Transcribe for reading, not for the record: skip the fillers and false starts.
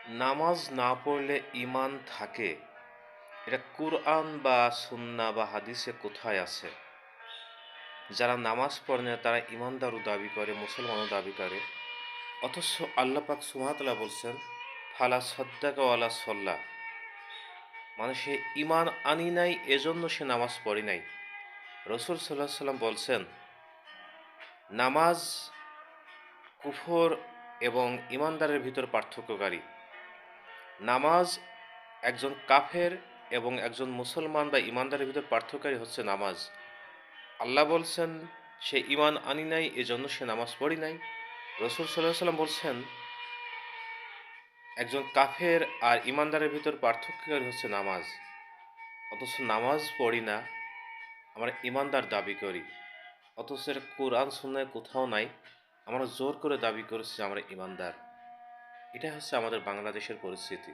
নামাজ না পড়লে ঈমান থাকে, এটা কুরআন বা সুন্নাহ বা হাদিসে কোথায় আছে? যারা নামাজ পড়ে না তারা ঈমানদারও দাবি করে, মুসলমানও দাবি করে। অথচ আল্লাহ পাক সুবহানাহু ওয়া তাআলা বলছেন, ফালা সাদ্দাকা ওয়ালা সাল্লা। মানে সে ঈমান আনি নাই এজন্য সে নামাজ পড়ে নাই। রাসূল সাল্লাল্লাহু আলাইহি সাল্লাম বলছেন, নামাজ কুফর এবং ঈমানদারের ভিতর পার্থক্যকারী। নামাজ একজন কাফের এবং একজন মুসলমান বা ঈমানদারের ভিতর পার্থক্যকারী হচ্ছে নামাজ। আল্লাহ বলছেন সে ঈমান আনি নাই এজন্য সে নামাজ পড়ি নাই। রাসূল সাল্লাল্লাহু আলাইহি সাল্লাম বলছেন একজন কাফের আর ঈমানদারের ভিতর পার্থক্যকারী হচ্ছে নামাজ। অথচ নামাজ পড়ি না, আমরা ঈমানদার দাবি করি। অথচ এর কোরআন সুন্নাহয় কোথাও নাই। আমরা জোর করে দাবি করেছি যে আমরা ঈমানদার। এটাই হচ্ছে আমাদের বাংলাদেশের পরিস্থিতি।